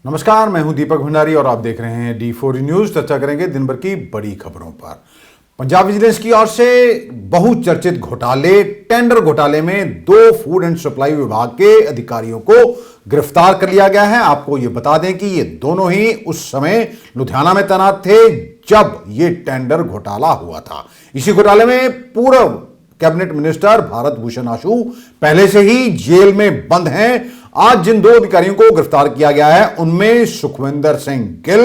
नमस्कार, मैं हूं दीपक भंडारी और आप देख रहे हैं D4 न्यूज। चर्चा करेंगे दिन भर की बड़ी खबरों पर। पंजाब विजिलेंस की ओर से बहुचर्चित घोटाले, टेंडर घोटाले में 2 फूड एंड सप्लाई विभाग के अधिकारियों को गिरफ्तार कर लिया गया है। आपको यह बता दें कि ये दोनों ही उस समय लुधियाना में तैनात थे जब ये टेंडर घोटाला हुआ था। इसी घोटाले में पूर्व कैबिनेट मिनिस्टर भारत भूषण आशु पहले से ही जेल में बंद हैं। आज जिन 2 अधिकारियों को गिरफ्तार किया गया है उनमें सुखविंदर सिंह गिल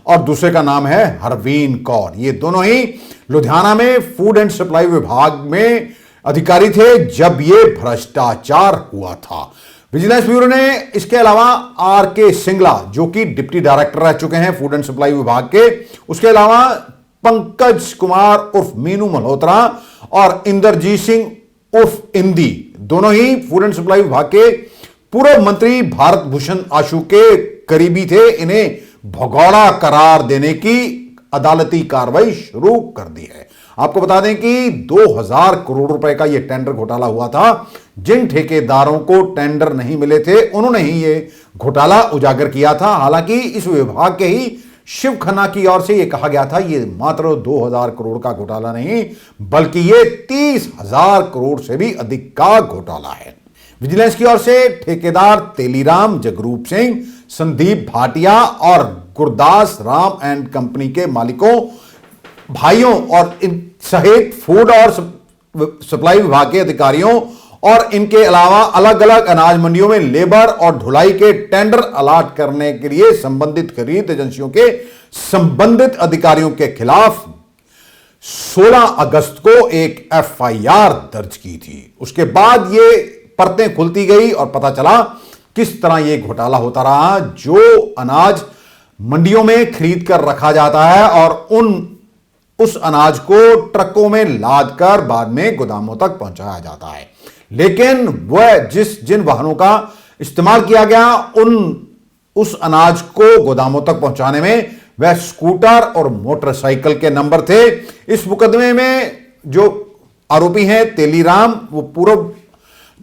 और दूसरे का नाम है हरवीन कौर। ये दोनों ही लुधियाना में फूड एंड सप्लाई विभाग में अधिकारी थे जब ये भ्रष्टाचार हुआ था। विजिलेंस ब्यूरो ने इसके अलावा R.K. सिंगला जो कि डिप्टी डायरेक्टर रह चुके हैं फूड एंड सप्लाई विभाग के, उसके अलावा पंकज कुमार उर्फ मीनू मल्होत्रा और इंद्रजीत सिंह उर्फ इंदी, दोनों ही फूड एंड सप्लाई विभाग के पूर्व मंत्री भारत भूषण आशु के करीबी थे। इन्हें भगोड़ा करार देने की अदालती कार्रवाई शुरू कर दी है। आपको बता दें कि 2000 करोड़ रुपए का यह टेंडर घोटाला हुआ था। जिन ठेकेदारों को टेंडर नहीं मिले थे उन्होंने ही यह घोटाला उजागर किया था। हालांकि इस विभाग के ही शिव खन्ना की ओर से यह कहा गया था यह मात्र 2000 करोड़ का घोटाला नहीं बल्कि यह 30,000 करोड़ से भी अधिक का घोटाला है। विजिलेंस की ओर से ठेकेदार तेलीराम जगरूप सिंह, संदीप भाटिया और गुरदास राम एंड कंपनी के मालिकों, भाइयों और इन सहित फूड और सप्लाई विभाग के अधिकारियों और इनके अलावा अलग अलग अनाज मंडियों में लेबर और ढुलाई के टेंडर अलाट करने के लिए संबंधित खरीद एजेंसियों के संबंधित अधिकारियों के खिलाफ 16 अगस्त को एक FIR दर्ज की थी। उसके बाद ये परतें खुलती गई और पता चला किस तरह यह घोटाला होता रहा। जो अनाज मंडियों में खरीद कर रखा जाता है और उस अनाज को ट्रकों में लाद कर बाद में गोदामों तक पहुंचाया जाता है, लेकिन वह जिन वाहनों का इस्तेमाल किया गया उस अनाज को गोदामों तक पहुंचाने में वह स्कूटर और मोटरसाइकिल के नंबर थे। इस मुकदमे में जो आरोपी हैं तेलीराम, वो पूर्व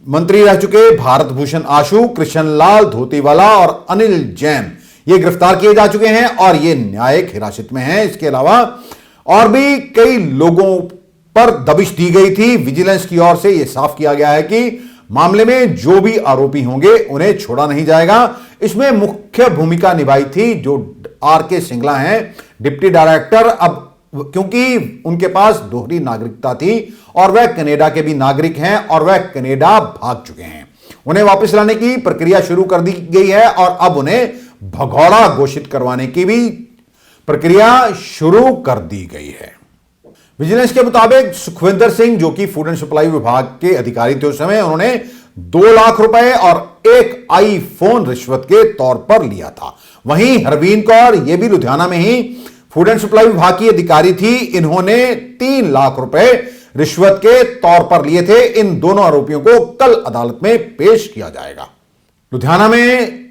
मंत्री रह चुके भारत भूषण आशु, कृष्णलाल धोतीवाला और अनिल जैन, ये गिरफ्तार किए जा चुके हैं और ये न्यायिक हिरासत में हैं। इसके अलावा और भी कई लोगों पर दबिश दी गई थी। विजिलेंस की ओर से यह साफ किया गया है कि मामले में जो भी आरोपी होंगे उन्हें छोड़ा नहीं जाएगा। इसमें मुख्य भूमिका निभाई थी जो R.K. सिंगला हैं, डिप्टी डायरेक्टर। अब क्योंकि उनके पास दोहरी नागरिकता थी और वह कनाडा के भी नागरिक हैं और वह कनाडा भाग चुके हैं, उन्हें वापस लाने की प्रक्रिया शुरू कर दी गई है और अब उन्हें भगोड़ा घोषित करवाने की भी प्रक्रिया शुरू कर दी गई है। विजिलेंस के मुताबिक सुखविंदर सिंह जो कि फूड एंड सप्लाई विभाग के अधिकारी थे उस समय, उन्होंने 2 लाख रुपए और एक iPhone रिश्वत के तौर पर लिया था। वहीं हरवीन कौर, यह भी लुधियाना में ही फूड एंड सप्लाई विभाग की अधिकारी थी, इन्होंने 3 लाख रुपए रिश्वत के तौर पर लिए थे। इन दोनों आरोपियों को कल अदालत में पेश किया जाएगा। लुधियाना में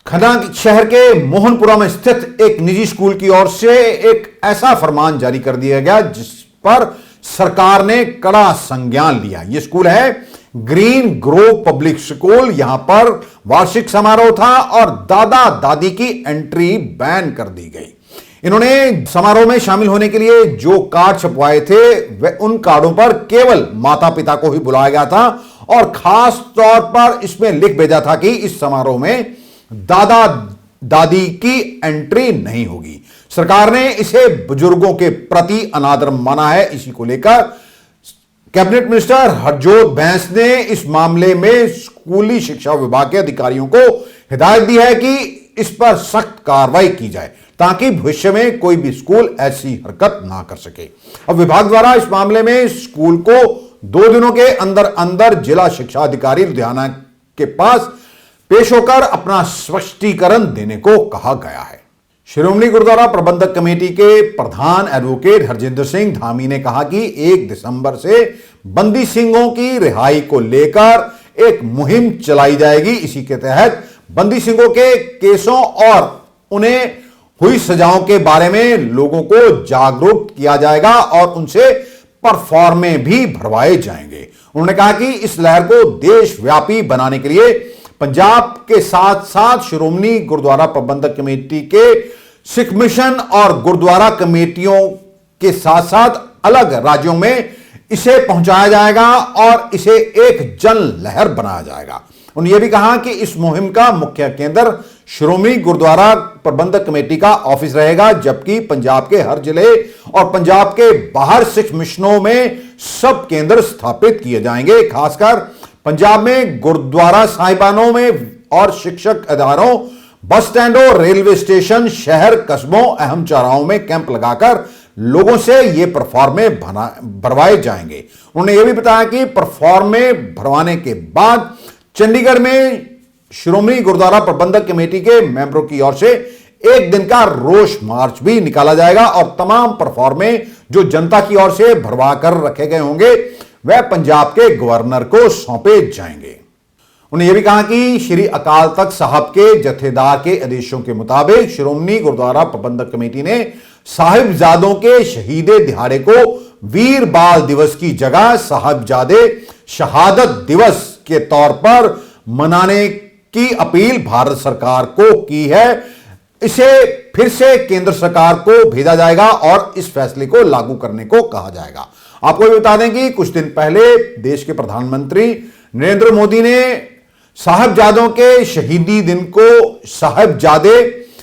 खन्ना शहर के मोहनपुरा में स्थित एक निजी स्कूल की ओर से एक ऐसा फरमान जारी कर दिया गया जिस पर सरकार ने कड़ा संज्ञान लिया। यह स्कूल है ग्रीन ग्रोव पब्लिक स्कूल। यहां पर वार्षिक समारोह था और दादा दादी की एंट्री बैन कर दी गई। इन्होंने समारोह में शामिल होने के लिए जो कार्ड छपवाए थे वह उन कार्डों पर केवल माता पिता को ही बुलाया गया था और खास तौर पर इसमें लिख भेजा था कि इस समारोह में दादा दादी की एंट्री नहीं होगी। सरकार ने इसे बुजुर्गों के प्रति अनादर माना है। इसी को लेकर कैबिनेट मिनिस्टर हरजोत बैंस ने इस मामले में स्कूली शिक्षा विभाग के अधिकारियों को हिदायत दी है कि इस पर सख्त कार्रवाई की जाए ताकि भविष्य में कोई भी स्कूल ऐसी हरकत ना कर सके। अब विभाग द्वारा इस मामले में स्कूल को 2 दिनों के अंदर अंदर जिला शिक्षा अधिकारी लुधियाना के पास पेश होकर अपना स्पष्टीकरण देने को कहा गया है। श्रोमणी गुरुद्वारा प्रबंधक कमेटी के प्रधान एडवोकेट हरजिंदर सिंह धामी ने कहा कि 1 दिसंबर से बंदी सिंहों की रिहाई को लेकर एक मुहिम चलाई जाएगी। इसी के तहत बंदी सिंहों के केसों और उन्हें हुई सजाओं के बारे में लोगों को जागरूक किया जाएगा और उनसे परफॉर्मे भी भरवाए जाएंगे। उन्होंने कहा कि इस लहर को देशव्यापी बनाने के लिए पंजाब के साथ साथ श्रोमणी गुरुद्वारा प्रबंधक कमेटी के सिख मिशन और गुरुद्वारा कमेटियों के साथ साथ अलग राज्यों में इसे पहुंचाया जाएगा और इसे एक जन लहर बनाया जाएगा। उन्होंने यह भी कहा कि इस मुहिम का मुख्य केंद्र श्रोमणी गुरुद्वारा प्रबंधक कमेटी का ऑफिस रहेगा, जबकि पंजाब के हर जिले और पंजाब के बाहर सिख मिशनों में सब केंद्र स्थापित किए जाएंगे। खासकर पंजाब में गुरुद्वारा साहिबानों में और शिक्षक इदारों, बस स्टैंडों, रेलवे स्टेशन, शहर, कस्बों, अहम चौराहों में कैंप लगाकर लोगों से ये परफॉर्मे भरवाए जाएंगे। उन्होंने यह भी बताया कि परफॉर्मे भरवाने के बाद चंडीगढ़ में श्रोमणी गुरुद्वारा प्रबंधक कमेटी के मेंबरों की ओर से एक दिन का रोष मार्च भी निकाला जाएगा और तमाम परफॉर्मे जो जनता की ओर से भरवा कर रखे गए होंगे वह पंजाब के गवर्नर को सौंपे जाएंगे। उन्होंने यह भी कहा कि श्री अकाल तख्त साहब के जथेदार के आदेशों के मुताबिक श्रोमणी गुरुद्वारा प्रबंधक कमेटी ने साहिबजादों के शहीदे दिहाड़े को वीर बाल दिवस की जगह साहिबजादे शहादत दिवस के तौर पर मनाने की अपील भारत सरकार को की है। इसे फिर से केंद्र सरकार को भेजा जाएगा और इस फैसले को लागू करने को कहा जाएगा। आपको भी बता दें कि कुछ दिन पहले देश के प्रधानमंत्री नरेंद्र मोदी ने साहिबजादों के शहीदी दिन को साहिबजादे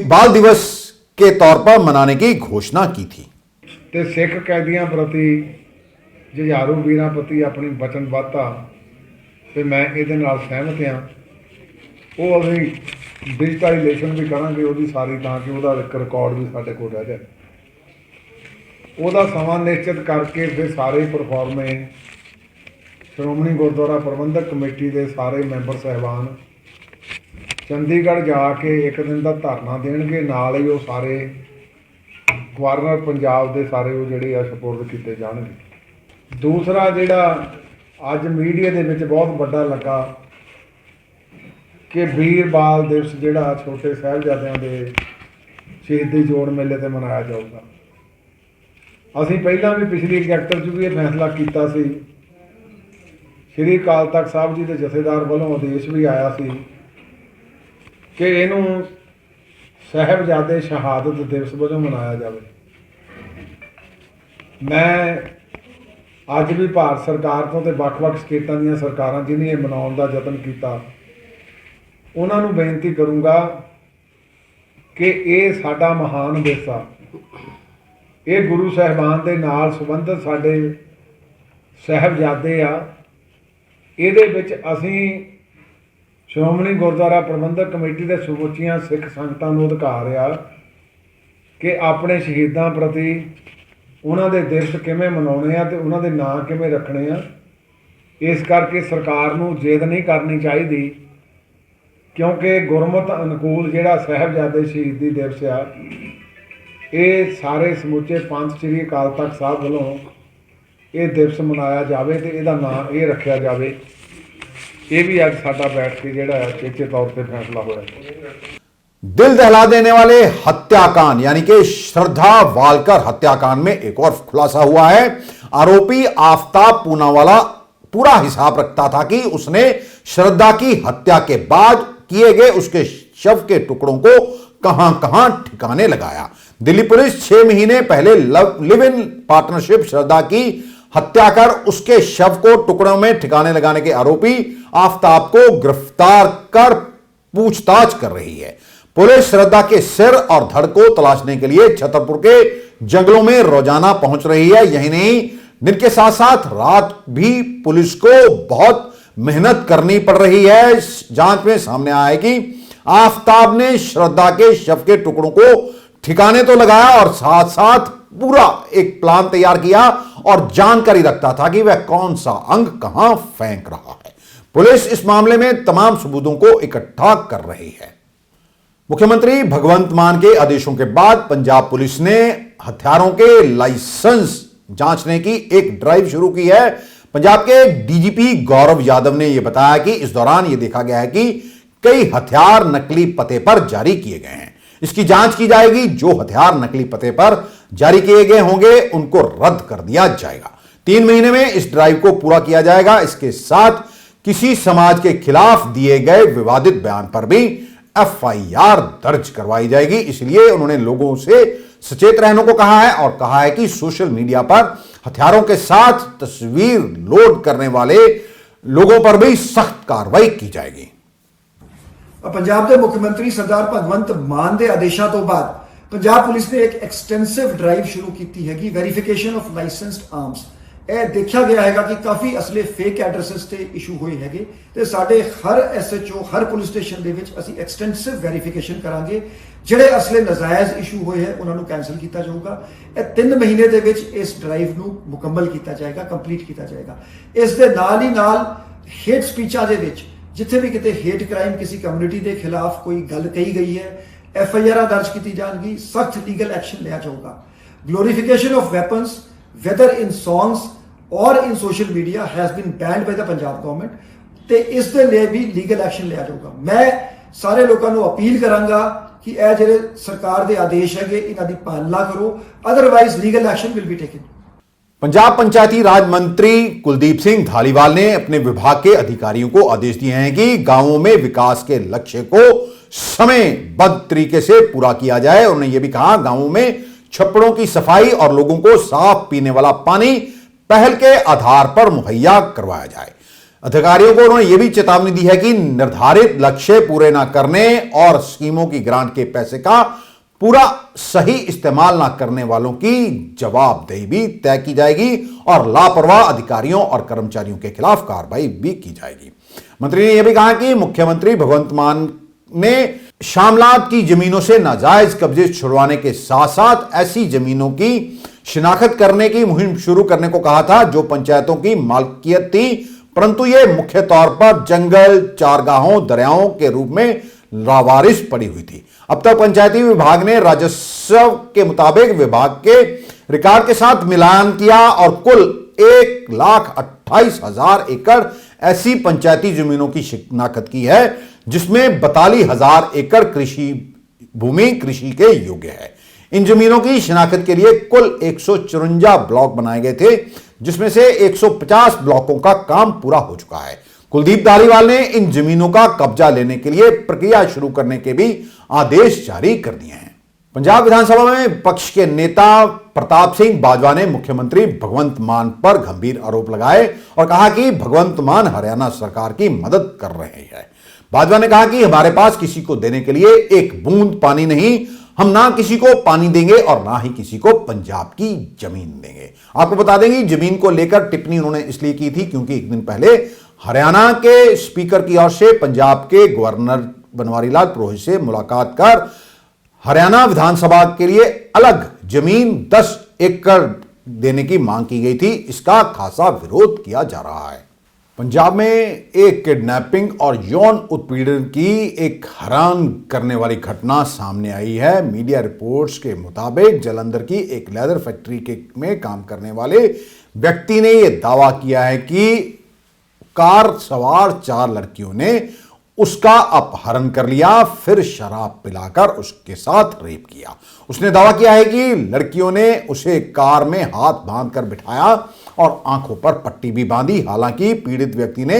बाल दिवस के तौर पर मनाने की घोषणा की थी। ਤੇ ਸਿੱਖ ਕੈਦੀਆਂ ਪ੍ਰਤੀ ਜੁਝਾਰੂ ਵੀਰਾਂ ਪ੍ਰਤੀ ਆਪਣੀ ਵਚਨਬੱਧਤਾ ਤੇ ਮੈਂ ਇਹਦੇ ਨਾਲ ਸਹਿਮਤ ਹਾਂ। ਉਹ ਅਸੀਂ ਡਿਜੀਟਲਾਈਜੇਸ਼ਨ ਵੀ ਕਰਾਂਗੇ ਉਹਦੀ ਸਾਰੀ, ਤਾਂ ਕਿ ਉਹਦਾ ਇੱਕ ਰਿਕਾਰਡ ਵੀ ਸਾਡੇ ਕੋਲ ਰਹਿ ਜਾਏ। ਉਹਦਾ ਸਮਾਂ ਨਿਸ਼ਚਿਤ ਕਰਕੇ ਫਿਰ ਸਾਰੇ ਪਰਫਾਰਮੇ ਸ਼੍ਰੋਮਣੀ ਗੁਰਦੁਆਰਾ ਪ੍ਰਬੰਧਕ ਕਮੇਟੀ ਦੇ ਸਾਰੇ ਮੈਂਬਰ ਸਾਹਿਬਾਨ ਚੰਡੀਗੜ੍ਹ ਜਾ ਕੇ ਇੱਕ ਦਿਨ ਦਾ ਧਰਨਾ ਦੇਣਗੇ। ਨਾਲ ਹੀ ਉਹ ਸਾਰੇ ਗਵਰਨਰ ਪੰਜਾਬ ਦੇ ਸਾਰੇ ਉਹ ਜਿਹੜੇ ਆ ਸਪੁਰਦ ਕੀਤੇ ਜਾਣਗੇ। ਦੂਸਰਾ ਜਿਹੜਾ ਅੱਜ ਮੀਡੀਆ ਦੇ ਵਿੱਚ ਬਹੁਤ ਵੱਡਾ ਲੱਗਾ ਕਿ ਵੀਰ ਬਾਲ ਦਿਵਸ ਜਿਹੜਾ ਛੋਟੇ ਸਾਹਿਬਜ਼ਾਦਿਆਂ ਦੇ ਸ਼ਹੀਦੀ ਜੋੜ ਮੇਲੇ ਤੇ ਮਨਾਇਆ ਜਾਊਗਾ। ਅਸੀਂ ਪਹਿਲਾਂ ਵੀ ਪਿਛਲੀ ਐਗਜ਼ੈਕਟਿਵ 'ਚ ਵੀ ਇਹ ਫੈਸਲਾ ਕੀਤਾ ਸੀ। ਸ਼੍ਰੀ ਅਕਾਲ ਤਖਤ ਸਾਹਿਬ ਜੀ ਦੇ ਜਥੇਦਾਰ ਵੱਲੋਂ ਆਦੇਸ਼ ਵੀ ਆਇਆ ਸੀ ਕਿ ਇਹਨੂੰ ਸਾਹਿਬਜ਼ਾਦੇ ਸ਼ਹਾਦਤ ਦਿਵਸ ਵਜੋਂ ਮਨਾਇਆ ਜਾਵੇ। ਮੈਂ ਅੱਜ ਵੀ ਭਾਰਤ ਸਰਕਾਰ ਤੋਂ ਤੇ ਵੱਖ-ਵੱਖ ਸਟੇਟਾਂ ਦੀਆਂ ਸਰਕਾਰਾਂ ਜਿਹਨੇ ਇਹ ਮਨਾਉਣ ਦਾ ਯਤਨ ਕੀਤਾ ਉਹਨਾਂ ਨੂੰ ਬੇਨਤੀ ਕਰੂੰਗਾ ਕਿ ਇਹ ਸਾਡਾ ਮਹਾਨ ਵਿਰਸਾ, ਇਹ ਗੁਰੂ ਸਾਹਿਬਾਨ ਦੇ ਨਾਲ ਸੰਬੰਧਿਤ ਸਾਡੇ ਸਾਹਿਬਜ਼ਾਦੇ ਆ। ਇਹਦੇ ਵਿੱਚ ਅਸੀਂ ਸ਼੍ਰੋਮਣੀ ਗੁਰਦੁਆਰਾ ਪ੍ਰਬੰਧਕ ਕਮੇਟੀ ਦੇ ਸਮੁੱਚੀਆਂ ਸਿੱਖ ਸੰਗਤਾਂ ਨੂੰ ਅਧਿਕਾਰ ਆ ਕਿ ਆਪਣੇ ਸ਼ਹੀਦਾਂ ਪ੍ਰਤੀ ਉਹਨਾਂ ਦੇ ਦਿਵਸ ਕਿਵੇਂ ਮਨਾਉਣੇ ਆ ਤੇ ਉਹਨਾਂ ਦੇ ਨਾਂ ਕਿਵੇਂ ਰੱਖਣੇ ਆ। ਇਸ ਕਰਕੇ ਸਰਕਾਰ ਨੂੰ ਜਿੱਦ ਨਹੀਂ ਕਰਨੀ ਚਾਹੀਦੀ, ਕਿਉਂਕਿ ਗੁਰਮਤ ਅਨੁਕੂਲ ਜਿਹੜਾ ਸਾਹਿਬਜ਼ਾਦੇ ਸ਼ਹੀਦੀ ਦਿਵਸ ਆ ਇਹ ਸਾਰੇ ਸਮੁੱਚੇ ਪੰਥ ਸ੍ਰੀ ਅਕਾਲ ਤਖਤ ਸਾਹਿਬ ਵੱਲੋਂ ਇਹ ਦਿਵਸ ਮਨਾਇਆ ਜਾਵੇ ਤੇ ਇਹਦਾ ਨਾਂ ਇਹ ਰੱਖਿਆ ਜਾਵੇ। ਇਹ ਵੀ ਅੱਜ ਸਾਡਾ बैठ के ਜਿਹੜਾ चेचे तौर पे फैसला होया। दिल दहला देने वाले हत्याकांड यानी कि श्रद्धा वालकर हत्याकांड में एक और खुलासा हुआ है। आरोपी आफताब पूनावाला पूरा हिसाब रखता था कि उसने श्रद्धा की हत्या के बाद किए गए उसके शव के टुकड़ों को कहां कहां ठिकाने लगाया। दिल्ली पुलिस 6 महीने पहले लिव इन पार्टनरशिप श्रद्धा की हत्या कर उसके शव को टुकड़ों में ठिकाने लगाने के आरोपी आफताब को गिरफ्तार कर पूछताछ कर रही है। पुलिस श्रद्धा के सिर और धड़ को तलाशने के लिए छतरपुर के जंगलों में रोजाना पहुंच रही है। यही नहीं, दिन के साथ साथ रात भी पुलिस को बहुत मेहनत करनी पड़ रही है। जांच में सामने आया है कि आफताब ने श्रद्धा के शव के टुकड़ों को ठिकाने तो लगाया और साथ साथ पूरा एक प्लान तैयार किया और जानकारी रखता था कि वह कौन सा अंग कहां फेंक रहा है। पुलिस इस मामले में तमाम सबूतों को इकट्ठा कर रही है। मुख्यमंत्री भगवंत मान के आदेशों के बाद पंजाब पुलिस ने हथियारों के लाइसेंस जांचने की एक ड्राइव शुरू की है। पंजाब के डीजीपी गौरव यादव ने यह बताया कि इस दौरान यह देखा गया है कि कई हथियार नकली पते पर जारी किए गए हैं। इसकी जांच की जाएगी। जो हथियार नकली पते पर जारी किए गए होंगे उनको रद्द कर दिया जाएगा। 3 महीने में इस ड्राइव को पूरा किया जाएगा। इसके साथ किसी समाज के खिलाफ दिए गए विवादित बयान पर भी एफआईआर दर्ज करवाई जाएगी। इसलिए उन्होंने लोगों से सचेत रहने को कहा है और कहा है कि सोशल मीडिया पर हथियारों के साथ तस्वीर लोड करने वाले लोगों पर भी सख्त कार्रवाई की जाएगी। पंजाब के मुख्यमंत्री सरदार भगवंत मान के आदेशों तो बाद पंजाब पुलिस ने एक एक्सटेंसिव ड्राइव शुरू की है कि वेरीफिकेशन ऑफ लाइसेंस्ड आर्म्स। यह देखा गया है कि काफ़ी असले फेक एड्रेसिस से इशू हुए हैं तो साढ़े हर SHO हर पुलिस स्टेशन के असी एक्सटेंसिव वेरीफिकेशन करांगे। ਜਿਹੜੇ असले नजायज़ इशू हुए हैं उन्होंने कैंसल किया जाऊगा। यह 3 महीने के इस ड्राइव को मुकम्मल किया जाएगा, कंप्लीट किया जाएगा। इस दे नाल ही नाल हेट स्पीचा के जिथे भी किते हेट क्राइम किसी कम्यूनिटी के खिलाफ कोई गल कही गई है FIR दर्ज की जाएगी, सख्त लीगल एक्शन लिया जाऊगा। Glorification of weapons whether in songs or in social media has been banned by the Punjab government ਤੇ ਇਸ ਦੇ ਲਈ ਵੀ ਲੀਗਲ ਐਕਸ਼ਨ ਲਿਆ ਜਾਊਗਾ। ਮੈਂ ਸਾਰੇ ਲੋਕਾਂ ਨੂੰ ਅਪੀਲ ਕਰਾਂਗਾ ਕਿ ਇਹ ਜਿਹੜੇ ਸਰਕਾਰ ਦੇ ਆਦੇਸ਼ ਹੈਗੇ ਇਹਨਾਂ ਦੀ ਪਾਲਣਾ ਕਰੋ, otherwise legal action will be taken. Punjab Panchayati Raj मंत्री कुलदीप सिंह धालीवाल ने अपने विभाग के अधिकारियों को आदेश दिए हैं कि गांवों में विकास के लक्ष्य को समयबद्ध तरीके से पूरा किया जाए। उन्होंने यह भी कहा गांवों में छप्पड़ों की सफाई और लोगों को साफ पीने वाला पानी पहल के आधार पर मुहैया करवाया जाए। अधिकारियों को उन्होंने यह भी चेतावनी दी है कि निर्धारित लक्ष्य पूरे न करने और स्कीमों की ग्रांट के पैसे का पूरा सही इस्तेमाल न करने वालों की जवाबदेही भी तय की जाएगी और लापरवाह अधिकारियों और कर्मचारियों के खिलाफ कार्रवाई भी की जाएगी। मंत्री ने यह भी कहा कि मुख्यमंत्री भगवंत मान ने शामलात की जमीनों से नाजायज कब्जे छुड़वाने के साथ साथ ऐसी जमीनों की शिनाख्त करने की मुहिम शुरू करने को कहा था जो पंचायतों की मालकियत थी, परंतु ये मुख्य तौर पर जंगल, चारगाहों, दरियाओं के रूप में लावारिस पड़ी हुई थी। अब तक पंचायती विभाग ने राजस्व के मुताबिक विभाग के रिकॉर्ड के साथ मिलान किया और कुल 1,28,000 एकड़ ऐसी पंचायती जमीनों की शिनाख्त की है जिसमें 42,000 एकड़ कृषि भूमि कृषि के योग्य है। इन जमीनों की शिनाख्त के लिए कुल 154 ब्लॉक बनाए गए थे जिसमें से 150 ब्लॉकों का काम पूरा हो चुका है। कुलदीप धालीवाल ने इन जमीनों का कब्जा लेने के लिए प्रक्रिया शुरू करने के भी आदेश जारी कर दिए हैं। पंजाब विधानसभा में विपक्ष के नेता प्रताप सिंह बाजवा ने मुख्यमंत्री भगवंत मान पर गंभीर आरोप लगाए और कहा कि भगवंत मान हरियाणा सरकार की मदद कर रहे हैं। बाजवा ने कहा कि हमारे पास किसी को देने के लिए एक बूंद पानी नहीं, हम ना किसी को पानी देंगे और ना ही किसी को पंजाब की जमीन देंगे। आपको बता देंगे जमीन को लेकर टिप्पणी उन्होंने इसलिए की थी क्योंकि एक दिन पहले हरियाणा के स्पीकर की ओर से पंजाब के गवर्नर बनवारी लाल पुरोहित से मुलाकात कर हरियाणा विधानसभा के लिए अलग जमीन 10 एकड़ देने की मांग की गई थी। इसका खासा विरोध किया जा रहा है। पंजाब में एक किडनैपिंग और यौन उत्पीड़न की एक हैरान करने वाली घटना सामने आई है। मीडिया रिपोर्ट्स के मुताबिक जालंधर की एक लेदर फैक्ट्री में काम करने वाले व्यक्ति ने यह दावा किया है कि कार सवार 4 लड़कियों ने उसका अपहरण कर लिया, फिर शराब पिलाकर उसके साथ रेप किया। उसने दावा किया है कि लड़कियों ने उसे कार में हाथ बांधकर बिठाया और आंखों पर पट्टी भी बांधी। हालांकि पीड़ित व्यक्ति ने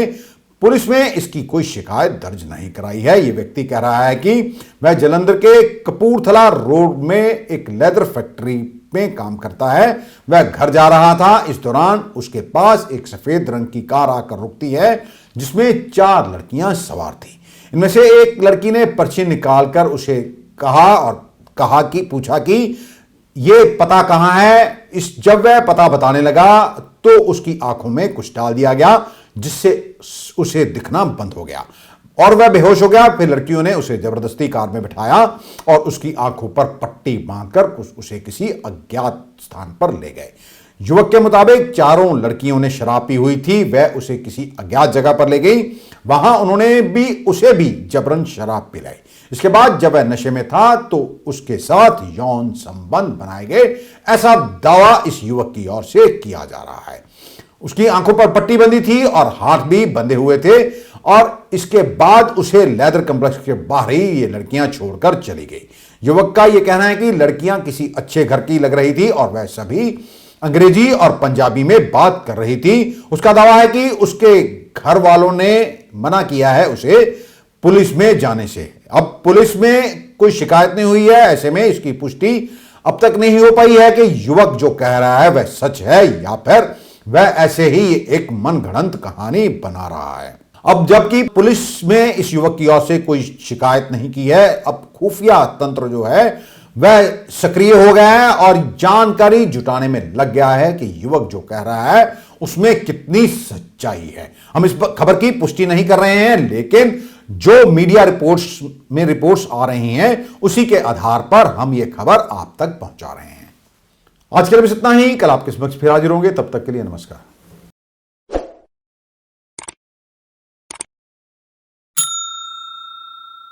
पुलिस में इसकी कोई शिकायत दर्ज नहीं कराई है। यह व्यक्ति कह रहा है कि वह जालंधर के कपूरथला रोड में एक लेदर फैक्ट्री में काम करता है। वह घर जा रहा था। इस दौरान उसके पास एक सफेद रंग की कार आकर रुकती है जिसमें 4 लड़कियां सवार थी। इनमें से एक लड़की ने पर्ची निकालकर उसे पूछा कि ये पता कहां है। जब वह पता बताने लगा तो उसकी आंखों में कुछ डाल दिया गया जिससे उसे दिखना बंद हो गया और वह बेहोश हो गया। फिर लड़कियों ने उसे जबरदस्ती कार में बिठाया और उसकी आंखों पर पट्टी बांधकर उसे किसी अज्ञात स्थान पर ले गए। युवक के मुताबिक चारों लड़कियों ने शराब पी हुई थी। वह उसे किसी अज्ञात जगह पर ले गई। वहां उन्होंने उसे भी जबरन शराब पिलाई। इसके बाद जब वह नशे में था तो उसके साथ यौन संबंध बनाए गए, ऐसा दावा इस युवक की ओर से किया जा रहा है। उसकी आंखों पर पट्टी बंधी थी और हाथ भी बंधे हुए थे और इसके बाद उसे लेदर कॉम्प्लेक्स के बाहर ही ये लड़कियां छोड़कर चली गई। युवक का यह कहना है कि लड़कियां किसी अच्छे घर की लग रही थी और वह सभी अंग्रेजी और पंजाबी में बात कर रही थी। उसका दावा है कि उसके घर वालों ने मना किया है उसे पुलिस में जाने से। अब पुलिस में कोई शिकायत नहीं हुई है, ऐसे में इसकी पुष्टि अब तक नहीं हो पाई है कि युवक जो कह रहा है वह सच है या फिर वह ऐसे ही एक मनगढ़ंत कहानी बना रहा है। अब जबकि पुलिस में इस युवक की ओर से कोई शिकायत नहीं की है, अब खुफिया तंत्र जो है वह सक्रिय हो गया है और जानकारी जुटाने में लग गया है कि युवक जो कह रहा है उसमें कितनी सच्चाई है। हम इस खबर की पुष्टि नहीं कर रहे हैं, लेकिन जो मीडिया रिपोर्ट्स आ रही हैं उसी के आधार पर हम ये खबर आप तक पहुंचा रहे हैं। आज के लिए बस इतना ही। कल आपके समक्ष फिर हाजिर होंगे, तब तक के लिए नमस्कार।